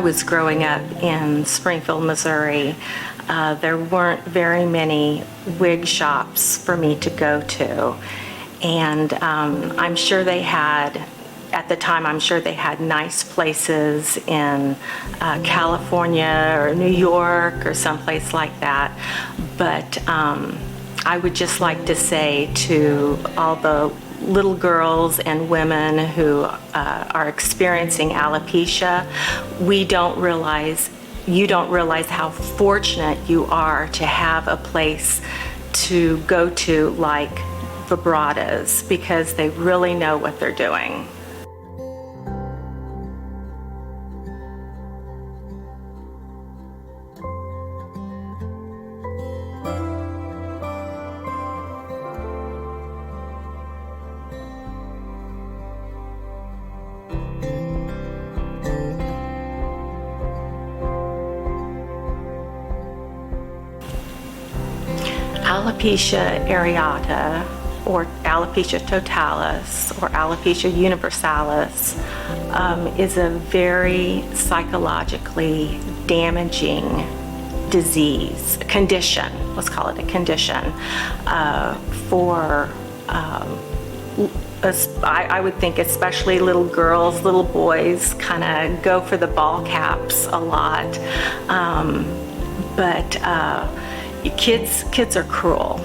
was growing up in Springfield, Missouri, there weren't very many wig shops for me to go to. And I'm sure they had, at the time, I'm sure they had nice places in California or New York or someplace like that. But I would just like to say to all the little girls and women who are experiencing alopecia, you don't realize how fortunate you are to have a place to go to like Vibratas, because they really know what they're doing. Alopecia areata, or alopecia totalis, or alopecia universalis is a very psychologically damaging condition, let's call it a condition, I would think especially little girls, little boys kind of go for the ball caps a lot, but kids are cruel.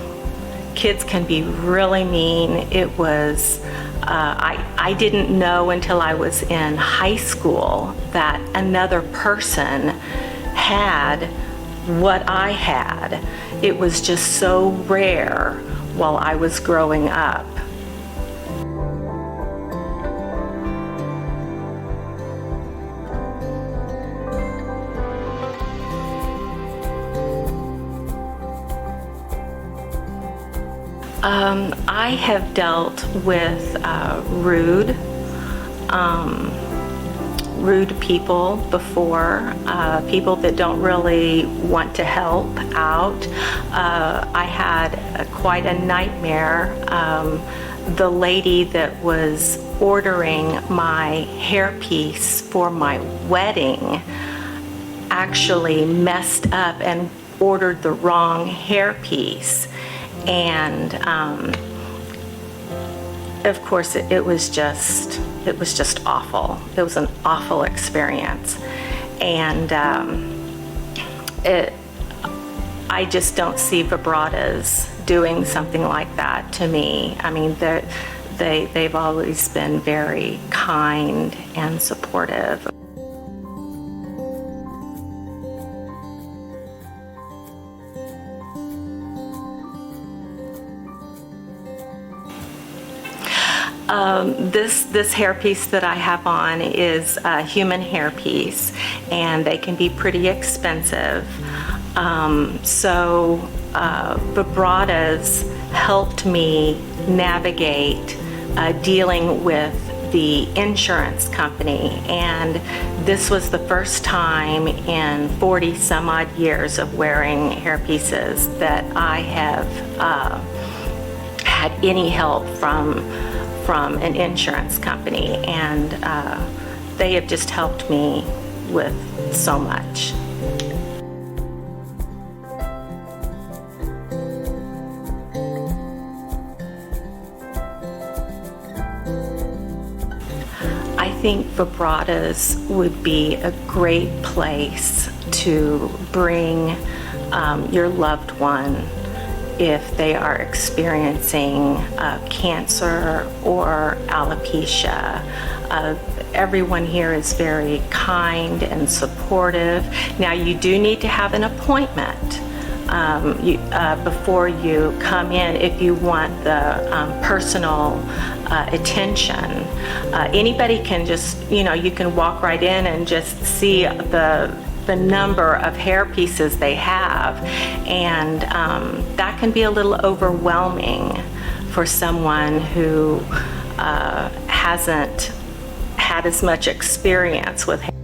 Kids can be really mean. It was, I didn't know until I was in high school that another person had what I had. It was just so rare while I was growing up. I have dealt with rude people before, people that don't really want to help out. I had quite a nightmare. The lady that was ordering my hairpiece for my wedding actually messed up and ordered the wrong hairpiece. And of course it was just awful. It was an awful experience, and I just don't see Vibratas doing something like that to me. I mean, they've always been very kind and supportive. This hairpiece that I have on is a human hairpiece, and they can be pretty expensive. Vibratas helped me navigate dealing with the insurance company, and this was the first time in 40 some odd years of wearing hairpieces that I have had any help from an insurance company, and they have just helped me with so much. I think Vibratas would be a great place to bring your loved one if they are experiencing cancer or alopecia. Everyone here is very kind and supportive. Now, you do need to have an appointment before you come in if you want the personal attention. Anybody can just, you can walk right in and just see the number of hair pieces they have, and that can be a little overwhelming for someone who hasn't had as much experience with hair.